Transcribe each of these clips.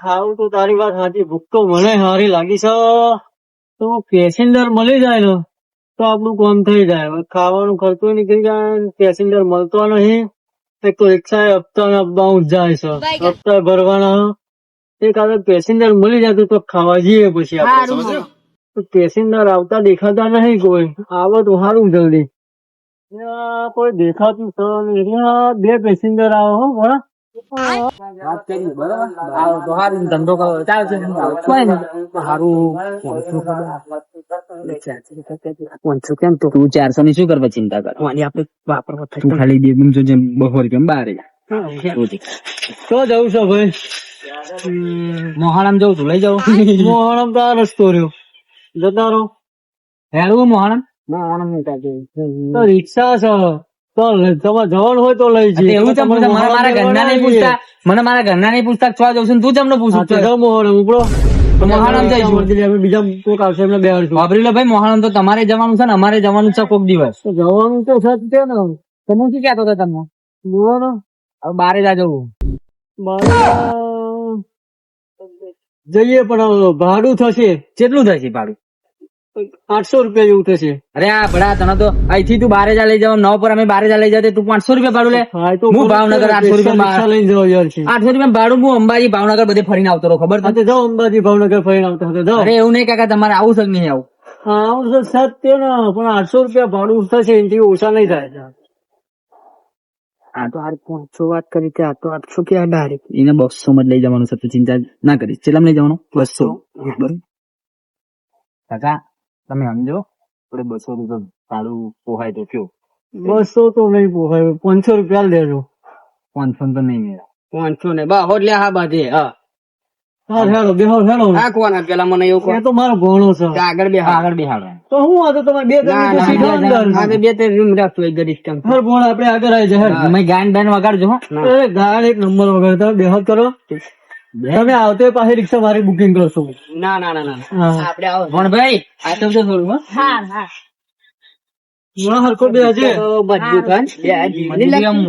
ખાવું તો તારી વાત સાચી, ભૂખ તો મને સારી લાગી છે. તો પેસેન્જર મળી જાય ને તો આપણું કામ થઈ જાય. હવે ખાવાનું ખર્ચો નીકળી જાય, પેસેન્જર મળતો નહીં. એક તો રિક્ષા હપ્તા ને અપડાઉન જાય છે, હપ્તા ભરવાના. એક આ પેસેન્જર મળી જતું તો ખાવા જઈએ પછી આપણે. પેસેન્જર આવતા દેખાતા નહીં, કોઈ આવે તો સારું જલ્દી. કોઈ દેખાતું છે નહીં. બે પેસેન્જર આવે હો બરાબર. ધંધો ચાલશે સારું. કેમ તો તું 400 ની શું કરવા ચિંતા કર? આપડે વાપરવા ખાલી દે જોજે 200 રૂપિયા બારે તો જવું છે ભાઈ. મોહાણામ જવું તું લઈ જાવ. મોહાણામ તો આ રસ્તો રહ્યો, જતા રહો. હેડવું મોહાણામ તો રિક્ષા છે. તો તમારે જવાનું હોય તો લઈ જઈએ. એવું છે? મારા ઘરના નહીં પૂછતા, મને મારા ઘરના નહીં પૂછતા છો જવું છું, તું જમને પૂછું મોહાણામ ઉપડો. મોહાણામ જઈશું, બીજા કોક આવશે એમને બેહાડશું. વાપરી લો ભાઈ, મોહાણામ તો તમારે જવાનું છે ને અમારે જવાનું છે કોક દિવસ. જવાનું તો છે ને. તમે શું કહેતો હતો તમને? બોલો હવે બારે જા જવું. જઈએ પણ ભાડું થશે. કેટલું થશે ભાડું? 800 રૂપિયા જેવું થશે. અરે આ ભડા તને તો અહીંથી તું બારે જા લઈ જાવ, 9 પર અમે બારે જા લઈ જાવ, તું 500 રૂપિયા ભાડું લે. હું ભાવનગર 800 રૂપિયા લઈ જાવ. 800 રૂપિયા ભાડું હું અંબાજી ભાવનગર બધે ફરીને આવતો રહો. ખબર નથી? જાઓ અંબાજી ભાવનગર ફરીને આવતો હતો. અરે એવું નહીં કાકા, તમારે આવું છે નહીં આવું? હા આવું છે સત્ય ને, પણ 800 રૂપિયા ભાડું થશે, એનાથી ઓછા નહીં થાય. આ તો 500 વાત કરી ત્યાં, તો 800 ક્યાં ડાયરેક્ટ એને 200 માં લઈ જવાનું છે. તું ચિંતા ના કરીશ. ચેલા લઈ જવાનું? 200. કાકા તમે સમજો, 200 રૂપિયા ભાડું પોહાય તો કયો? 200 તો નહીં પોહાય, 500 રૂપિયા લેજો. 500 તો નહીં મેળા. 500 ને બા હોટ લે. હા બાજે હા હેડો બેહો હેડો. આ કોના પેલા મને એવું કહે તો મારો ભણો છે. આગળ બેહાડો તો હું આ તો તમારે બે ત્રણ રૂમ રાખતો એક ગરીબ કામ. હર ભણ આપણે આગળ આવી જાય. તમે ગાન બેન વગાડજો. અરે ગાન એક નંબર વગાડતા બેહો કરો. તમે આવતો પાસે રિક્ષા મારી બુકિંગ કરશો? ના આપડે આવો પણ ભાઈ આ તો થોડું. હા હરકો બે હજે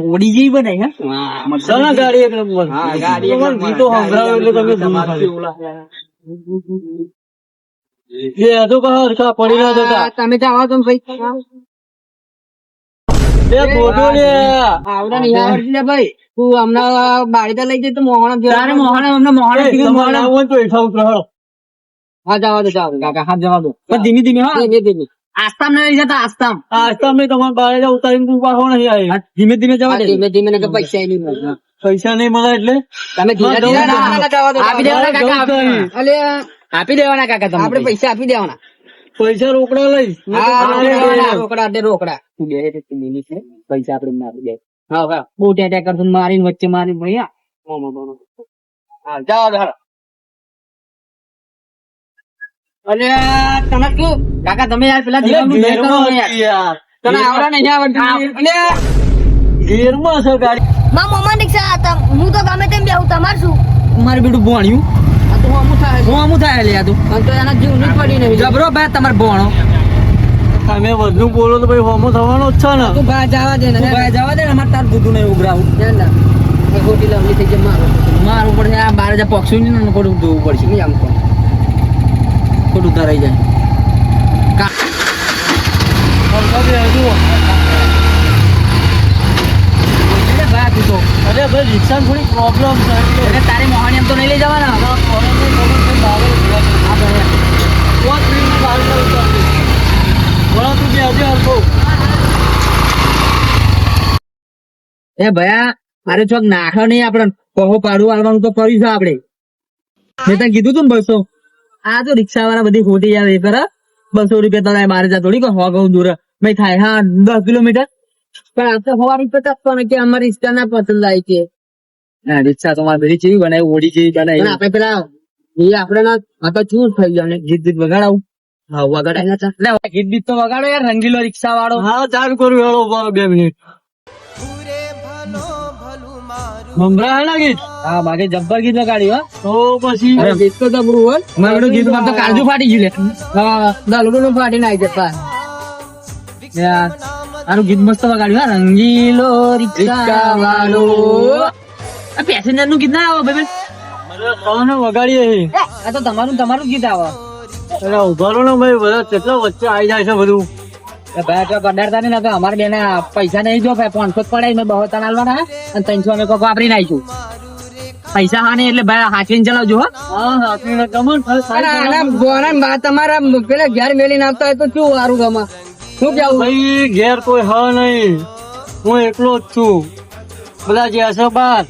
મોડી જેવી બનાવી. હા ગાડી એક નંબર. ગીતો સંભળાવો એટલે તમે હરખા પડી ના જતા. તમે જાઓ તો ભાઈ ભાઈ તું હમણાં બાળી લઈ જઈ તો મોહાણા હા જવા દો કાકા. હા જવા દો ધીમે ધીમે. આસ્તામ નહીં જતા. આસ્તામ નહીં તમારે બાળે ઉતારીને તું પાછો નહીં આવે. ધીમે ધીમે જવા દે. ધીમે ધીમે પૈસા નહીં મળે. પૈસા નહીં મળે એટલે તમે આપી દેવાના કાકા. તમે આપડે પૈસા આપી દેવાના. પૈસા રોકડા લઈશ. રોકડા પૈસા આપડે ના આપી દે. હા બહુ ટેટા કરશું મારીને વચ્ચે મારી ભૈયા. હા જાઓ અરે તમે શું કાકા તમે યાર પેલા તને આવડા નહીં આવડતું. ગેરમાં છે ગાડી. મમ્મા રિક્ષા હતા. હું તો ગમે તેમ બેહું. તમારે શું? મારું બેટું ભણ્યું હું થાય લે તું તો એના જીવ નહીં પડી ને જબરો ભાઈ તમારે ભણો. તમે વધુ બોલો તો ભાઈ હોમો થવાનો જ છે ને. તું ભાઈ જવા દે ને અમારે તાર દૂધું નહીં ઉભરાવું. ખોટી લવલી થઈ જાય. મારું પડશે આ બાર જા પક્ષું ને ખોટું જોવું પડશે. નહીં આમ ખોટું ધરાઈ જાય. અરે ભાઈ રિક્ષા થોડી પ્રોબ્લેમ છે. તારી મોહાણી એમ તો નહીં લઈ જવાના. એ ભયા મારે ચોક નાખો નહીં. આપડે કહો પાડું આવવાનું તો કર્યું છે આપડે. મેં તને કીધું તું ને 200. આ તો રિક્ષા વાળા બધી ખોટી આવે કરે. 200 રૂપિયા તમે મારે જા થોડી હો ઘઉં દૂર મેં થાય. હા 10 કિલોમીટર પણ આ તો હવાની પચાસ ને કે અમારી રિક્ષા ના પસંદ આવી છે. રિક્ષા તો મારી બધી જેવી બનાવી, ઓડી જેવી બનાવી. આપડે પેલા એ આપડે ના આ તો શું થઈ જાય ગીત વગાડાવું. હા વગાડાય ગીત તો વગાડો યાર. રંગીલો રિક્ષા વાળો. હા ચાલુ કરું હેડો 2 મિનિટ. ગીત હા બાકી જબ્બર ગીત લગાડ્યું. તો પછી ગીત તો જબરું હોય. મારું ગીત માં તો કાળજુ ફાટી ગયું. હા દાલુડું ફાટી નાખી જતા. આનું ગીત મસ્ત વગાડ્યું હા, રંગીલો રિક્ષા વાળો. આ પેસેન્જર નું ગીત ના આવે ભાઈ, વગાડીએ. આ તો તમારું ગીત આવે. ઉભારો ને ભાઈ, બધા કેટલા વચ્ચે આવી જાય છે બધું. ભાઈ તો કડાડતા નહીં, ના તો અમારે બેને પૈસા નહીં જો 500 પડે, મેં 72 આલવાના અને 300 અમે કોક વાપરી નાખ્યું. પૈસા હા નહીં એટલે ભાઈ હાથવીને ચલાવજો. તમારા પેલા ઘેર મેલીને આવતા હોય તો શું સારું ગમે? શું કેવું ભાઈ? ઘેર કોઈ હ નહીં, હું એકલો જ છું. બધા જે હશે બાર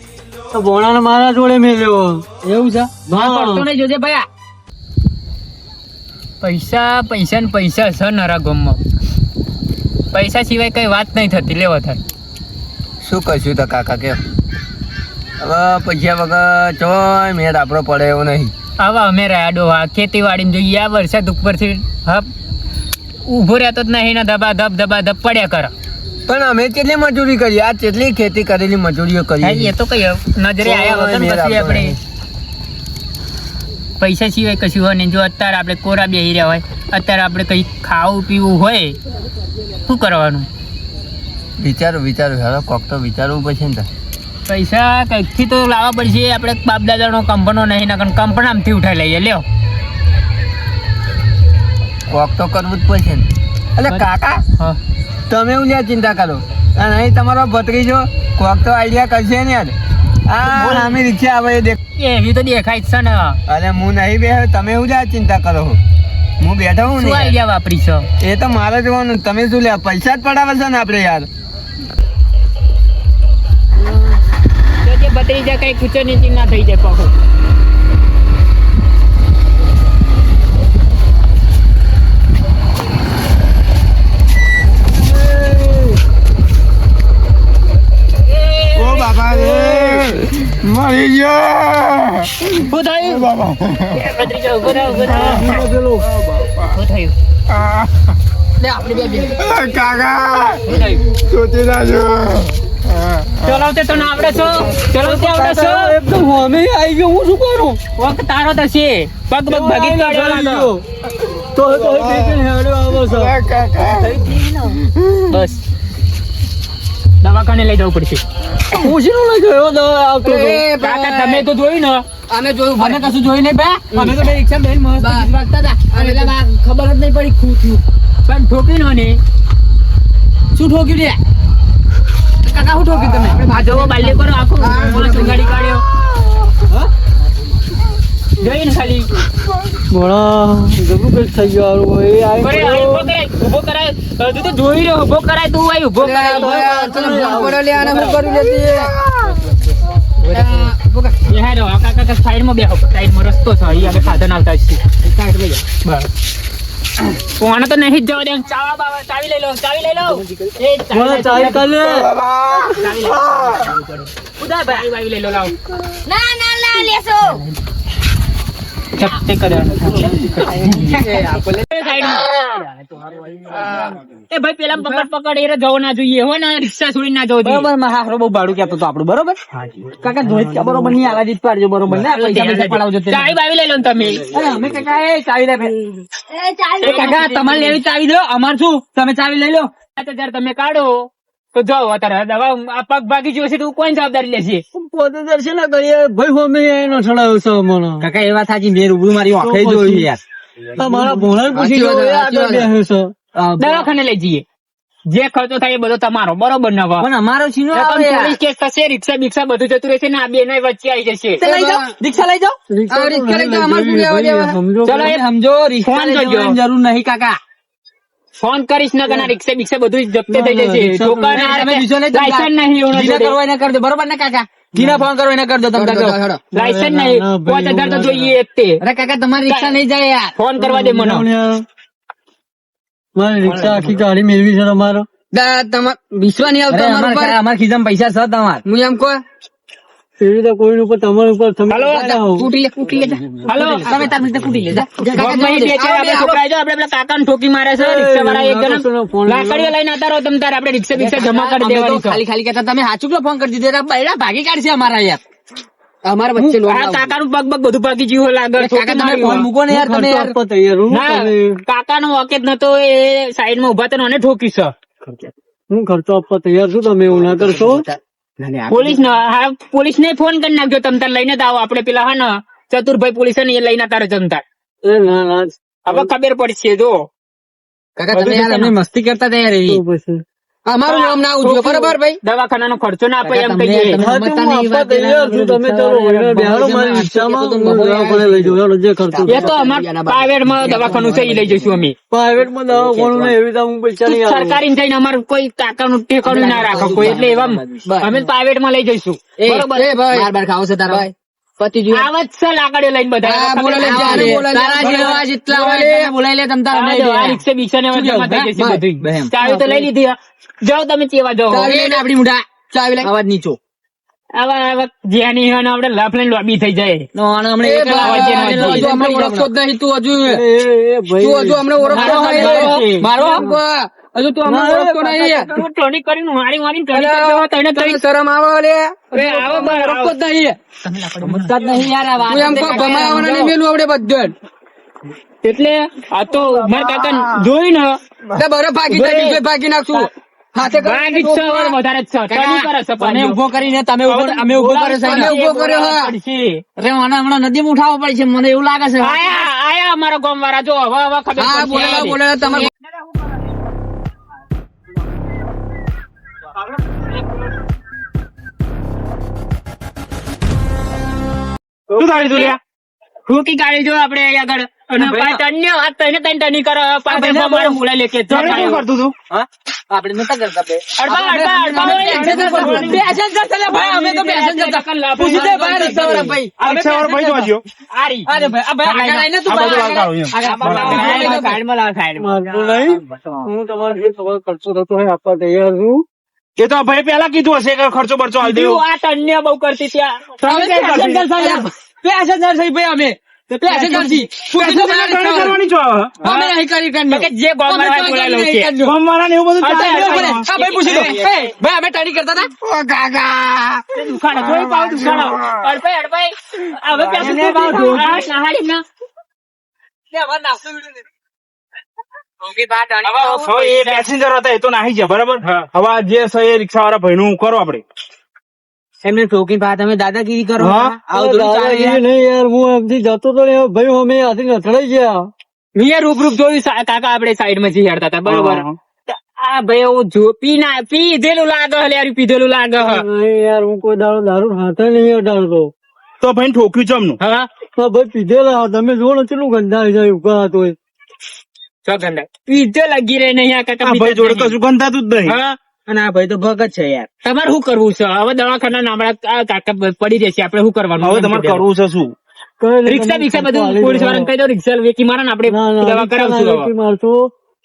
તો ભોણા મારા જોડે મેલ્યો. એવું છે? પડતો નહીં જોજે ભાઈ. પૈસા ને પૈસા છે નરા ગામમાં. પૈસા સિવાય કઈ વાત નહીં થતી. લેવો થાય શું કરશું તો કાકા કે હવે પૈસા વગર ચોય મેર આપણો પડે એવું નહીં. હવે અમે રહ્યા ડોહા ખેતીવાડીને જોઈએ. આ વરસાદ ઉપરથી હપ ઉભો રહેતો જ નહીં ને ધબા ધબ પડ્યા કરે. પણ અમે કેટલી મજૂરી કરી, આ કેટલી ખેતી કરેલી મજૂરીઓ કરી. એ તો કઈ નજરે આયા વગર પછી આપણે પૈસા સિવાય કશું હોય નહીં. જો અત્યારે આપણે કોરા બેહી રહ્યા હોય, અત્યારે આપણે કઈ ખાવું પીવું હોય, શું કરવાનું? વિચારું હવે કોક તો વિચારવું પડશે ને. પૈસા કંઈકથી તો લાવવા પડશે. આપણે બાપ દાદાનો કંપનો નહીં ના કંપન આમથી ઉઠાઈ લઈએ. લ્યો કોક તો કરવું જ પડશે ને. એટલે કાકા હા, તમે એવું લ્યા ચિંતા કરો, અને અહીં તમારો ભત્રીજો કોક તો આઈડિયા કરશે ને યાર. આ આમી રિક્ષા આવે એ દેખ. એવી તો દેખાય જ છે ને. અરે હું નહીં બેઠો, તમે એવું લ્યા ચિંતા કરો છો. હું બેઠો હું શું ને. આઈડિયા વાપરી છે? એ તો મારે જોવાનું. તમે શું લ્યા પૈસા જ પડાવે છે ને આપણે યાર. તો જે બતરી જાય કઈ કૂચો નીચી ના થઈ જાય પગો. ઓ બાપા રે મરી ગયો. શું થયું? બતરી જાય, ઉભો થા. શું થયું? લે આપણે બે કાકા શું થયું? સોચી નાજો. ચલાવતે તો ના આવડે છો? ચલાવતે આવડે છો? એકદમ હોમે આવી ગયો. હું શું કરું? વખત તારો તો છે. પગ ભાગી કાઢ્યો. તો હેડો આવો છો. બસ દવાખાને લઈ જવું પડશે. હું શું લઈ ગયો? દવા આવતો હતો. કાકા તમે તો જોયું ને? અમે જોયું અમે કશું જોયું નહીં. બે અમે તો રિક્ષા બેન મસ્ત બા. ગીત વાગતા હતા. અને પેલા ખબર જ નહીં પડી શું થયું. પણ ઠોકી નો ને. શું ઠોક્યું લે? કાકા શું ઠોક્યું તમે? આ જોવો બાલ્ય કરો આખું મસ્ત ગાડી કાઢ્યો. જોઈ ને ખાલી. ભણા જબરું કઈ થઈ ગયું. એ અરે, આ ઊભો કરાય. તું તો જોઈ રહ્યો. ઊભો કરાય તું આય ઊભો કરાય તો. એ હા રો કાકા સાઈડમાં બેહો. સાઈડમાં રસ્તો છે. અહીં આપણે સાધન આવતા જ છે. સાઈડમાં જાઓ. બસ કોણ તો નહીં જ જવા દે. ચાવી લઈ લો. એ ચાવી કાલે ચાવી લો. ઉદા ભાઈ વાવી લઈ લો. લાવ ના લેશો. ચપટે કરવાનું. એ ભાઈ પેલા પકડ એ જવો ના જોઈએ. હો ને રિક્ષા છોડી ના જવો જોઈએ. બરોબર. મારા હારો બહુ ભાડું કેતો તો આપણું. બરોબર કાકા ધોઈ બરોબર નહીં આવા દીધ પાડજો. બરોબર ને પૈસા પડાવજો. ચાવી બાવી લઈ લો ને તમે. અરે અમે કાકા એ ચાવી લે. એ ચાલ એ કાકા તમારે લેવી ચાવી દો. અમાર શું તમે ચાવી લઈ લો. જયારે તમે કાઢો તો જાઓ. અત્યારે દવા આ પગ ભાગી ગયો છે તો કોણ જવાબદારી લેશે? પોતે દર્શન ના કરીએ ભાઈ. હોમે એનો ચડાવ્યો છે મને. કાકા એ વાત સાચી. મેં રૂબરૂ મારી આંખે જોયું યાર. મારા ભોળા પૂછી ગયો છે. દવાખાને લઈ જઈએ. જે ખર્ચો થાય એ બધો તમારો. બરોબર ને? પણ અમારો છીનો આવે યાર. પોલીસ કેસ થશે. રિક્ષા બિક્ષા બધું જતું રહેશે ને આ બે વચ્ચે આવી જશે. લઈ જાઓ રિક્ષા લઈ જાઓ. રિક્ષા લઈ જાઓ. અમારે શું લેવા દેવા? ચલો એ સમજો રિક્ષા ફોન લઈ કરજો. જવાની જરૂર નહીં કાકા. ફોન કરીશ ને કે ના રિક્ષા બિક્ષા બધું જપ્તે થઈ જશે. છોકરાને તમે બીજો લઈ જાઓ. લાયસન્સ નહીં એવડો જીના જોડે. કરો એને કરી દો. બરોબર ને કાકા? જીના ફોન કરો એને કરી દો. તમે કાકા લાયસન્સ નહીં. 5000 તો જોઈએ એક તે. અરે કાકા તમારી રિક્ષા નહીં જાય યાર. ફોન કરવા દે મને. મારી રિક્ષા આખી ગાડી મેળવી છે તમારો. વિશ્વા નહીં આવતો અમારા ઉપર. અમારા ખિસ્સામાં પૈસા છે તમાર. હું એમ કહો એવી રીતે કોઈ ઉપર તમારા ઉપર તમે હાલો. કૂટી લે જા. હાલો તમે તાર રીતે કૂટી લે જા. ગામમાં બે ચાર આપણે છોકરા જો આપણે પેલા કાકાને ઠોકી મારે છે. રિક્ષા વાળા એક જણ લાકડીઓ લઈને આવતા રહો તમે તાર. આપણે રિક્ષા બિક્ષા જમા કરી દેવાની છે. ખાલી કહેતા તમે હાચુકલો ફોન કરી દીધો. બૈડા ભાગી કાઢશે અમારા યાર. અમારા વચ્ચે આ કાકાનું પગ બધું ભાગી ગયું લાગે. કાકા તમે ફોન મૂકો ને યાર. તમે યાર તૈયાર હું ના કાકાનો વખત નતો. એ સાઈડમાં ઉભા તો અને ઠોકી છે. હું ખર્ચો આપવા તૈયાર છું, તમે એવું ના કરશો. પોલીસ ને ફોન કરી નાખજો, તમ તાર લઈને જ આવો. આપડે પેલા હા ને ચતુરભાઈ પોલીસ ને એ લઈને તારે જમતા એ ના ના હવે ખબર પડશે. જો કાકા તમે યાર અમને મસ્તી કરતા હતા યાર એવી. તો પછી અમારું નામ ના આવું જોઈએ બરાબર ભાઈ. દવાખાનાનો ખર્ચો ના આપે એમ કાકા, કહીએ. તમે- હા, તો હું આપવા તૈયાર છું, તમે ચલો મને બેહાડો મારી રિક્ષામાં, હું દવાખાને લઈ જાઉં. હેડો, જે ખર્ચો એ તો અમારે પ્રાઇવેટ માં દવાખાનું છે એ લઈ જઈશું અમે. પ્રાઇવેટમાં દવાખાનું ને એવી રીતે હું પૈસા નહીં આપું. સરકારી થઈને અમારું કોઈ કાકાનું ઠેકાણું ના રાખો કોઈ, એટલે એવા અમે પ્રાઇવેટ માં લઈ જઈશું. એ બરોબર. એ ભાઈ બાર બાર ખાવો છે તારા ભાઈ પતિ જોઈએ. આવત છે લાકડીઓ લઈને બધા. હા, બોલાવી લે, ખબર બોલાવી લે. પડે. તારા જેવા જેટલા હોય ને બોલાવી લે તમ તારા નહીં આ દેવાના. રિક્ષા બિક્ષા ને હવે જમા થઈ જશે બસ, બધું. બસ એમ. ચાવી તો લઈ લીધી. જાઓ તમે તેવા જાઓ. ચાવી લઈને આપડી મુઢા ચાવી લઈને અવાજ નીચો. આવા જ્યાંની હોય ને આપણે લાફ લઈને લોબી થઈ જાય. નો, આને હમણે એ એકલા ભાઈ, અવાજે હજુ હજુ અમને ઓળખતો જ નહીં તું હજુ એ ભાઈ, તું હજુ અમને ઓળખતો મારો, નહીં. મારો. હજુ તું અમને ઓળખતો નહીં યાર. તું ટોની કરીને મારી મારીને ટોની કરી દેવા, તને તને તઈ. શરમ આવે લે અરે આવો બહાર, આવો. ઓળખતો જ નહીં. સમજતા જ નહીં યાર આ વાત. તું એમ કહો ભમાવાના નહીં મેલું આપણે બધું જ. એટલે આ તો મારા કાકા જોઈ ને તે બરફ ભાગી જાય બીજું ભાગી નાખશું હાથે બાગી જ છે, હવે વધારે જ છે. ટોની કરે છે મને પાછો. ઉભો કરીને તમે ઉભો અમે ઉભો કર્યો છે બોલાવશે, ઉભો કર્યો હા. પડશે. અરે મને હમણાં નદીમાં ઉઠાવવો પડશે મને એવું લાગે છે. આયા અમારા ગામ વાળા, જો હવે ખબર હા પડશે. બોલેલા બોલેલા તમારે શું ગાડી તું લ્યા? ઠોકી ગાડી જો આપણે અહીં આગળ. અને પાછળ અન્ય આ તને તને ટની કરે, પાછળ મારે બોલાઈ લે કે જો કરતું તું. આપણે નતા કરતા બે અડબા હોય. પેસેન્જર ચાલે ભાઈ અમે તો પેસેન્જર હતા પૂછી દે ભાઈ રસ્તાવાળા ભાઈ આરી. અરે ભાઈ આ ભાઈ આગળ આવીને તું સાઈડમાં લાવ, સાઈડમાં. મારતો નહીં. હું તમારે જે તમારો ખર્ચો થતો હોય આપવા તૈયાર છું. એ તો ભાઈ પેલા કીધું હશે કે ખર્ચો બરચો આવી દેવો. તું આ ટન્ય બહુ કરતી ત્યાં. પેસેન્જર છે યાર પેસેન્જર છે ભાઈ અમે પેસેન્જર છી પૂછી દે ભાઈ ટર્ન રસ્તાવાળા. કરવાની છો અમે નહીં કરી કરને. કે જે ગામ વાળા બોલાઈ લઉં છે. ગામવાળા ને એવું બધું અચ્છા, ચાલે. અચ્છા, હા ભાઈ પૂછી દો એ ભાઈ અમે ટણી કરતા હતા ઓ કાકા દુખાડો, જોઈ પાવ દુખાડો. અડભાઈ, અડભાઈ. હવે પેસેન્જર આ નહાડી ના. હવે એ પેસેન્જર હતા એ તો નાહી ગયા બરાબર. હવે આ જે છે એ રિક્ષા વાળા ભાઈ નું કરો આપડે. એમને ઠોકી પા તમે દાદાગીરી કરો હા. આવું થોડું ચાલે દાદાગીરી યાર. નહીં યાર, હું એમથી જતો તો ને ભાઈ અમે આથી અથડાઈ ગયા. મેં રૂપ જોયું કાકા આપણે સાઈડ માં હેડતા હતા બરોબર. આ ભાઈ એવું જો પીધેલું લાગે હલે યાર, પીધેલું લાગે હ. નહીં યાર, હું કોઈ દાડો દારૂ હાથે નહીં અડાડતો. તો ભાઈ ઠોક્યું ચમનું. હા હા ભાઈ પીધેલા, તમે જો ને કેટલું ગંધાઈ જાય ઉભા હતો. છો ગંદા પીધે લગી રહે નહીં આ કાકા. આ ભાઈ જોડે પીધા જ કશું ગંધાતું જ નહીં. નહીં. હા અને આ ભાઈ તો ભગત છે યાર તમારે શું કરવું છે હવે? દવાખાના નામડા કાકા પડી રહેશે, આપણે શું કરવાનું? હવે તમારે કરવું છે શું? કઈ નહીં, રિક્ષા તમે બિક્ષા ખર્ચો બધું હાલી પોલીસ જાઓ. વાળાને કહી દો, રિક્ષા વેચી મારે ને આપણે ના, ના, દવા રિક્ષા કરાવશું ના હવે. વેચી મારતો.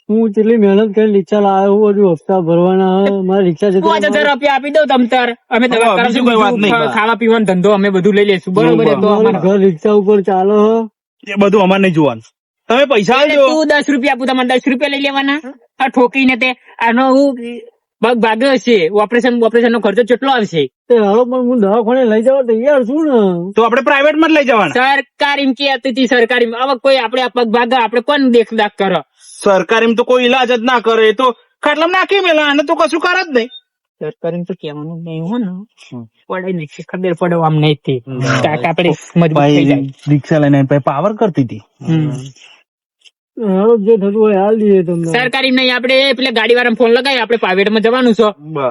હું કેટલી મહેનત કરી રિક્ષા લાવ્યો, હું બધું હપ્તા ભરવાના, મારી રિક્ષા જતી 5000 રૂપિયા આપી દો તમ તાર, અમે દવા હવે બીજું કરાવશું, કોઈ વાત નહીં. બીજું ખાવા પીવાનો ધંધો અમે બધું લઈ લેશું બરોબર. એ તો અમારું અમારે ઘર રિક્ષા ઉપર ચાલે હ. એ બધું અમારે નહીં જોવાનું. તમે પૈસા એટલે આપજો. તું 10 રૂપિયા આપું, તમારે 10 રૂપિયા લઈ લેવાના. આ ઠોકીને તે આનો હું પગ ભાગ્યો હશે, ઓપરેશન નો ખર્ચો કેટલો આવશે? તે હાલો પણ હું દવાખાને લઈ જવા તૈયાર છું ને. તો આપણે પ્રાઇવેટ માં જ લઈ જવાના. સરકારી કે હતી સરકારી, હવે કોઈ આપણે આ પગ ભાગા આપણે કોણ દેખ દાખ કરો? સરકારી તો કોઈ ઈલાજ જ ના કરે. એ તો ખાટલામાં નાખી મેલા અને તો કશું કરે જ નહીં. સરકારી તો કહેવાનું નહીં હો ને, પડે નહીં ખબર પડે આમ નહીં થી કાકા આપણે મજબૂત થઈ જાય. રિક્ષા લઈને પાવર કરતી હતી. હાલો જે થતું હોય હાલ દઈએ તમને. સરકારી નહીં, આપણે પેલા ગાડી વાળા ફોન લગાવી, આપણે પ્રાઇવેટ માં જવાનું છે.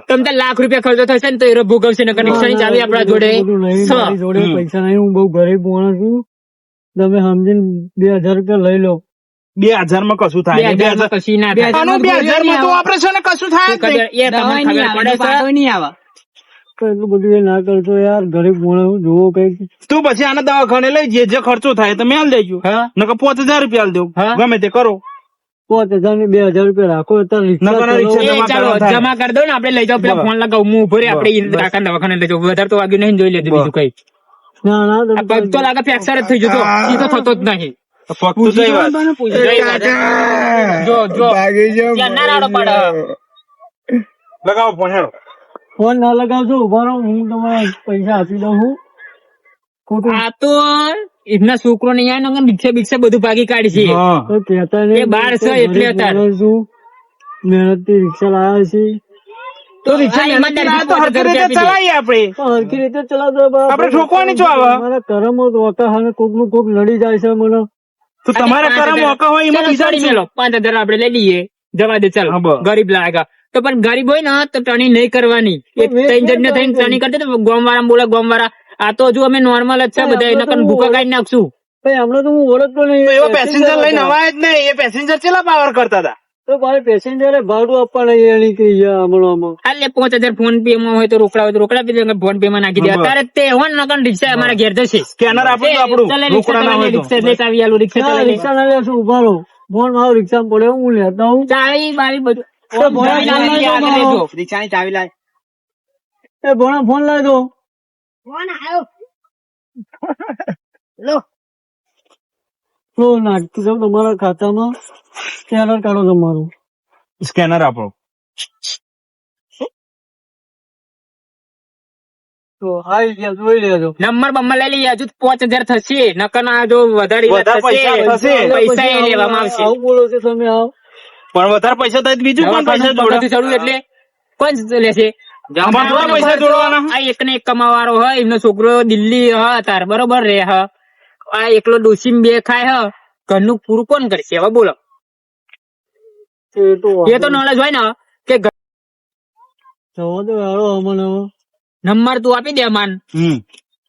તમને લાખ રૂપિયા ખર્ચો થશે ને તો એ ભોગવશે ને. રિક્ષાની ચાવી આપણા જોડે બધું નહીં, છે. મારી જોડે પૈસા નહીં, હું બહુ ગરીબ માણસ છું. તમે સમજીને 2000 રૂપિયા લઈ લો. 2000 માં કશું થાય નહીં. 2000 માં કશી ના થાય. આનું 2000 માં તો ઓપરેશન કશું થાય જ નહીં. એ તમને ખબર પડે છે. નહીં આવે તો એટલું બધું એ ના કરશો યાર, ગરીબ માણસ જોવો કઈક. તું પછી આના દવાખાને લઈ જે ખર્ચો થાય તમે હાલ દેજો. હા નકર 5000 રૂપિયા હાલ દેવું. હા. ગમે તે કરો. 5000 ને 2000 રૂપિયા રાખો અત્યારે રિક્ષા નકર આ રિક્ષા ચલાવો. એ ચાલો જમા કરવા જમા કરી દો ને, આપણે લઈ જાઓ. પેલા ફોન લગાવું, હું ઉભો રે, આપણે ઈ કાકા દવાખાને લઈ જાઓ. વધારે તો વાગ્યું નહીં, જોઈ લેજો બીજું કઈ. ના ના આ તમે પગ તો લાગે ફ્રેક્ચર જ થઈ જતો, એ તો થતો જ નહીં. ફક્ત જઈ વાત. જો જો ત્યાં ના રાડો પડે. લગાવો ફોન હેડો. ફોન ના લગાવશો, ઉભા રહો, હું તમારા પૈસા આપી દઉં છું. ખોટું આ તો એમના છોકરો ને અહીંયા રિક્ષા બિક્ષા બધું ભાગી કાઢી છે. હા. તો કહેતા નહીં. એ બહાર છે એટલે ગરીબ અત્યારે. માણસ છું. મહેનત થી રિક્ષા લાવ્યા છે. તો રિક્ષા આ મહેનત ઈમાનદારી ના તો હરખી રીતે આપી દે. ચલાવીએ આપણે પણ હરખી રીતે ચલાવતો બા. આપણે ઠોકવાની છો હવે મારા કરમો તો હોતા અને કોક નું કોક નડી જાય છે મને. તો તમારા કરમ મોકા હોય એમાં ચલો, બીજા છોડી શું? મેલો 5,000 આપણે લઈ લઈએ જવા દે ચાલ હા, બસ. ગરીબ લાગા તો પણ ગરીબ હોય ને તો ટણી નહીં કરવાની એક મેં ત્રણ જણને ક્યાં થઈને કરી? ટણી કરતી તો ગોમ વાળા બોલે ગોમ વાળા આ તો હજુ અમે નોર્મલ જ છે પણ બધા આપણે એના તો પણ ભૂકા કાઢી નાખશું ભાઈ હમણાં તો હું ઓળખતો તો નહીં. એવો પેસેન્જર લઈને હવાય જ નહીં. એ પેસેન્જર કેટલા પાવર કરતા હતા? તો મારે પેસેન્જરે ભાડું આપવા નહીં એની કહી ગયા હમણાં. એટલે 5,000 ફોન પે માં હોય તો રોકડા હોય તો રોકડા આપી દે ફોન પે માં નાખી દે બરાબર. અત્યારે તે હોય ને નકર રિક્ષા અમારા ઘેર જશે સ્કેનર આપો તો આપણું ચાલે, રોકડા ના હોય તો. રિક્ષા લઈ ચાવી આલું રિક્ષા ના, ચાલે રિક્ષા ના લેશું ઉભા રહો. ફોન મારો રિક્ષામાં પડ્યો હું લેતા હું. ચાવી બાવી બધું એ ભોળા ફોન લાવી દો મારો. રિક્ષાની ચાવી લાય. એ ભોળા ફોન લાવી દો. લો નાખી દઉં તમારા ખાતામાં. સ્કેનર કાઢો તમારું. સ્કેનર આપો. તો હાઈ ગયા જોઈ લેજો. નંબર બમ્બર લઈ લઈએ હજુ 5,000 થશે નકર ના જો વધારે વધારે પૈસા થશે. પૈસા એ લેવામાં આવશે આવું બોલો છો તમે આવ. પણ વધારે પૈસા થાય તો બીજું કોણ પૈસા જોડે? પગારથી ચડવું એટલે કોણ લેશે આમાં થોડા પૈસા જોડવાના? આ એકને એક કમાવાળો હોય એમનો છોકરો દિલ્હી હ તાર બરોબર રે હ આ એકલો ડોસીમ બે ખાય હ ઘરનું પૂરું કોણ કરશે હવે બોલો એ તો નોલેજ હોય ને કે જવા દો યારો અમને હવે. નંબર તું આપી દે માન હમ.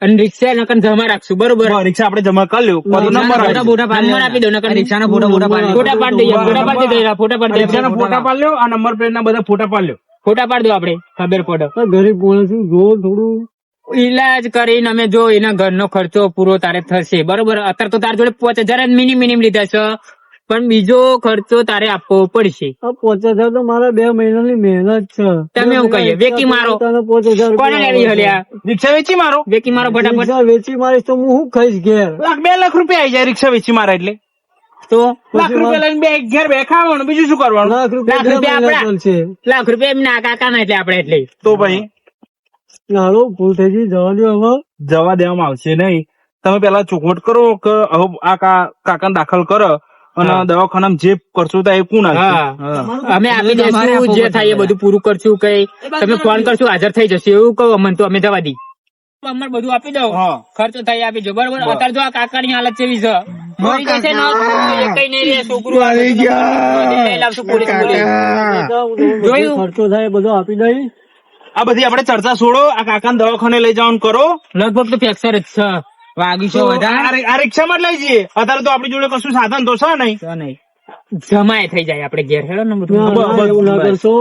અને રિક્ષા નકર જમા રાખશું બરોબર રિક્ષા આપણે જમા કરી લ્યો. બધો નંબર ફોટા આપી બોટા નંબર આપી દો નકર રિક્ષાના ફોટા પાડી ફોટા પાડી દઈએ ફોટા પાડી દઈએ ફોટા પાડી રિક્ષાના દઈએ ફોટા પાડ લ્યો. આ નંબર પ્લેટ ના બધા ફોટા પાડ લ્યો. ફોટા પાડી દો આપણે ખબર પડે આ ગરીબ માણસ છું, જો થોડું. ઈલાજ કરીને અમે જો એના ઘરનો ખર્ચો પૂરો તારે થશે બરોબર અત્યારે તો તારા જોડે 5,000 જ મિનિમમ લીધા છે પણ બીજો ખર્ચો તારે આપવો પડશે આ 5,000 તો મારા 2 મહિનાની મહેનત છે. તમે એવું કહીએ, વેકી મારો. તને 5,000 કોને લેવી હલ્યા રિક્ષા વેચી મારો. વેકી મારો ફટાફટ રિક્ષા વેચી મારીશ તો હું શું ખાઈશ ઘેર? ₹2 લાખ આવી જાય રિક્ષા વેચી મારા એટલે. તો ₹1 લઈને બે ઘેર બે ખાવાનું બીજું શું કરવાનું? લાખ રૂપિયા લાખ રૂપિયા 2 મહિના આપણા. ચાલશે. ₹1,00,000 એમના કાકા ના એટલે આપણે એટલે તો ભાઈ હાલો ભૂલ થઈ ગઈ જવા દો હવે. જવા દેવામાં આવશે નહીં. તમે પેલા ચોખવટ કરો કે હવે આ કાકા દાખલ કરો અને દવાખાનામાં જે ખર્ચો થાય એ કોણ હા આપશે? અમે આપી દઈશું જે થાય એ બધું પૂરું કરશું કઈ તમે ફોન કરશું હાજર થઈ જશે એવું કહો અમને તો અમે જવા દી અમારે બધું આપી દો હા. ખર્ચો થાય આપી દો બરોબર અત્યારે જો આ કાકાની હાલત કેવી છે મરી જશે ને તો એકઈ નહીં રહે છોકરું લઈ લાવશું પોલીસ જોયું? ખર્ચો થાય એ બધો આપી દઈ. આ બધી આપણે ચર્ચા છોડો. આ કાકાને દવાખાને લઈ જવાનું કરો. લગભગ તો ફ્રેક્ચર જ છે વાગી છે વધારે આ રિક્ષામાં જ લઈ જઈએ. અત્યારે તો આપણી જોડે કશું સાધન તો છે નહીં. તો નહીં જમાય થઈ જાય આપણે ઘેર હેડો ને બધું. ના, ના, એવું ના કરશો.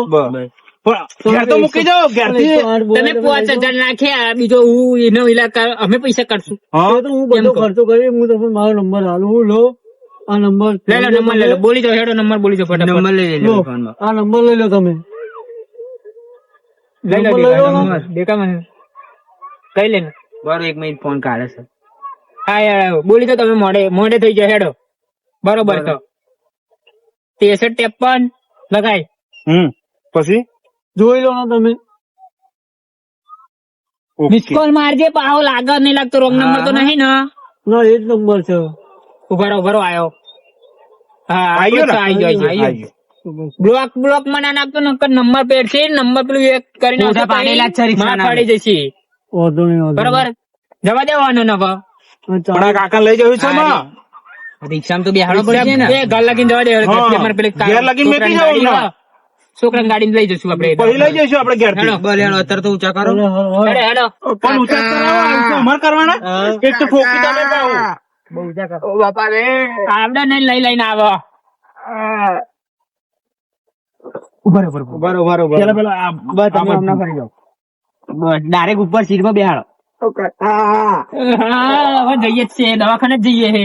પણ ઘેર તો મૂકી જાઓ ઘેરથી. તમે 5,000 નાખ્યા બીજો હું એનો ઇલાકા અમે પૈસા કાઢશું હા એ તો હું બધો એમ કહો. ખર્ચો કરી હું તમને મારો નંબર હાલું હું લો આ નંબર લે લો નંબર લે લો બોલી જાઓ હેડો નંબર બોલી જાઓ ફટાફટ લો આ નંબર લઈ લો તમે. લઈ લો નંબર લઈ લો ને. દેખા મને કઈ લે બરોબર 1 મિનિટ ફોન કાઢે છે. હા યાર બોલી તો તમે મોડે થઈ જાય હેડો બરોબર તો 63 53 લગાય પછી જોઈ લો ને તમે. મિસ કોલ મારજે પાહો લાગે નહીં લાગતો રોંગ નંબર તો નહીં ને ના એ જ નંબર છે. ઉભરો આવ્યો હા આવ્યો ને? આવી ગયો આવ્યો. બ્લોક માં ના નાખતો નકર નંબર પેડ છે નંબર પેલું એક કરીને મોઢા પાડેલા જ છે રિક્ષાના. માં પાડી જશે વાંધો નહીં વાંધો બરોબર જવા દેવાનો ને હવે નહીં. પણ આ કાકા લઈ જવું છે માં. રિક્ષામાં તો બેહાડો પડશે ને. એ ઘર લગીને જવા દે હા. અમારે પેલી ઘેર લગીને મેકી છોકરાની જવાનું ગાડી ને. હોય. છોકરાની ગાડી લઈ જશું આપડે પછી લઈ જઈશું આપણે ઘેરથી. હેડો. બસ હેડો અત્યારે તો ઊંચા કરો. હેડો, હેડો. પણ ઊંચા કરાવો, આ અમારે કરવાના. એક તો ઠોકી તમે પાહો. આવડે નહીં લઈને આવો પેલા આ ડાયરેક્ટ ઉપર સીટ પર બેહાડો. હા હવે જઈએ જ છે દવાખાને જ જઈએ હે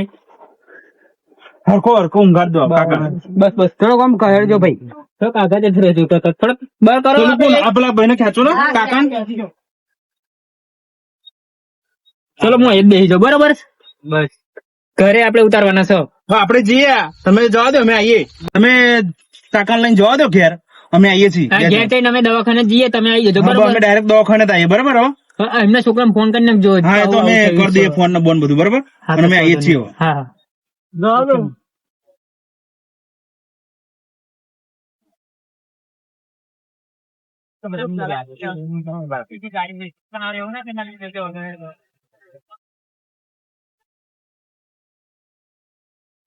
હરખો ઊંઘાડ દો કાકા. બસ થોડો કામ કરજો ભાઈ થોડોક આગળ જ રહેજો થોડોક બર કરો પેલું કોણ? આ પેલા ભાઈને ખેંચો ને કાકા. ચલો હું એ જ બેસી જાઉં બરોબર બસ ઘરે આપડે ઉતારવાના છો આપણે જઈએ. તમે જવા દો અમે આવીએ. તમે કાકા લઈને જવા દો ઘેર. અમે આવીએ છીએ. હા, ઘેર જઈને અમે દવાખાને જઈએ તમે આવી જજો હા, તો અમે બરોબર ડાયરેક્ટ દવાખાને જ આવીએ. બરાબર હો? એમના છોકરાને ફોન કરી નાખજો હા એ તો અમે કરી દઈએ ફોન ને બોન બધું. બરાબર હા, અને અમે આવીએ છીએ હવે. હા હા જવા દો.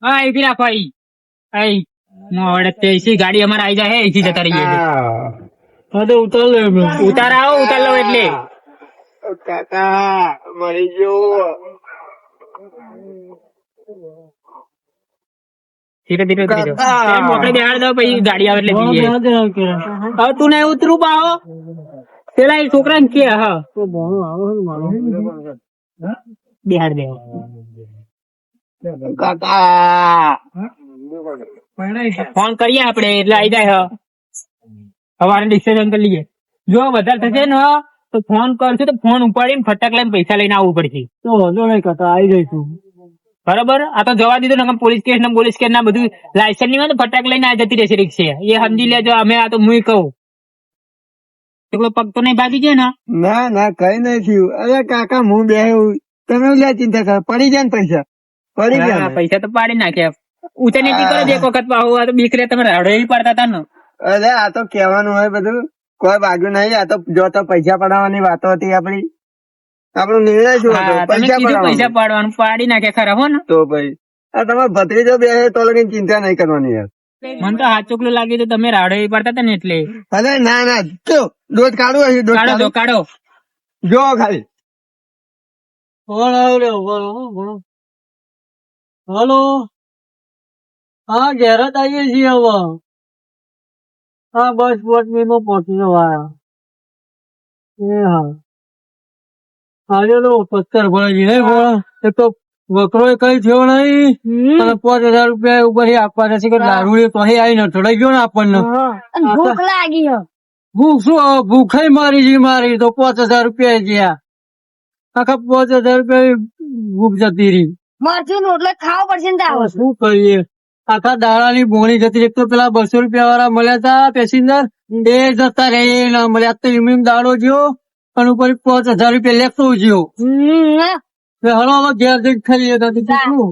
હા અહીંથી રાખો અહીં અહીંથી ગાડી અમારે આવી જાય અહીંથી જતા રહીએ હા તો ઉતાર લે એમને. ઉતાર લો એટલે કાકા મરી ગયો. ધીરે ધીરે ઉતરી જાઓ. કાકા. સાહેબ, મોકલી બેહાડી દો પછી ગાડી આવે એટલે જઈએ. હા, હા, હા. હવે તું નહીં ઉતરું પાહો પેલા એ છોકરાને કે હા તો ભણો આવો ને મારો. બેહાડ દે કાકા ફોન કરીએ આપડે એટલે આવી જાય સવારે ડિસિઝન કરી લઈએ. જો વધારે થશે ને તો ફોન કરશું તો ફોન ઉપાડીને ફટાક લઈને પૈસા લઈને આવવું પડશે. તો વાંધો નહીં કાકા, આવી જઈશું. બરાબર આ તો જવા દીધું ને પોલીસ કેસ ના બધું લાયસન્સ ની હોય ને ફટાક લઈને આ જતી રહેશે રિક્ષા. એ સમજી લેજો. અમે આ તો હું કહું એકલો પગ તો નહીં ભાગી જાય ને. ના ના કઈ નહીં થયું. અરે કાકા હું બે તમે લે ચિંતા કરો, પડી જાય ને પૈસા પડી હા, ગયા ને. પૈસા તો પાડી નાખ્યા. ઊંચા નીચી કરો જ એક વખત પાહુ. આ તો બીકરે તમે રાડો એવી પડતા હતા ને. અરે આ તો કેવાનું હોય બધું, કોઈ વાગ્યું નહીં. આ તો જો તો પૈસા પડાવવાની વાતો હતી આપડી. આપણો નિર્ણય શું હતો? હા, તમે પૈસા કીધું પૈસા પડાવવાનો. પાડવાનું પાડી નાખ્યા ખરા હો ને. તો ભાઈ આ તમારો ભત્રીજો બે તો લગીને ચિંતા નહીં કરવાની યાર. મને તો હાથ ચોકલું લાગ્યું તો તમે રાડો એવી પડતા હતા ને એટલે. અરે ના ના જો દોધ કાઢવું હશે દોધ કાઢો કાઢો. કાઢો. જો ખાલી ફોન આવ્યો રે, ભણો, ભણો. હલો, હા ઘેર જ આવીએ છીએ હવે. હા બસ 5 મિનિટમાં પહોંચી જવા. એ હા આજે તો 70 ભણાઈ નહીં ભણો. એ તો વકરો કઈ થયો નહીં અને 5000 રૂપિયા ઉપર આપવા નથી કે દારૂ તો આવી ન ચડાઈ ગયો ને આપણને. ભૂખ લાગી હો. ભૂખ શું હવે? ભૂખાઈ મારી જી મારી તો 5000 રૂપિયા ગયા. આખા 5000 રૂપિયા ભૂખ જતી રહી. મરચું રોટલો ખાવો પડશે ને તાવ. શું કરીએ? આખા દાડાની બોણી જતી રહી. એક તો પેલા 200 રૂપિયા વાળા મળ્યા હતા પેસેન્જર, એ જતા રહે ના મળ્યા. તો એમ દાડો જ્યો અને ઉપર 5000 રૂપિયા લેખતો જ્યો. હલો હવે ઘેર જઈને ખાઈએ તો બીજું શું?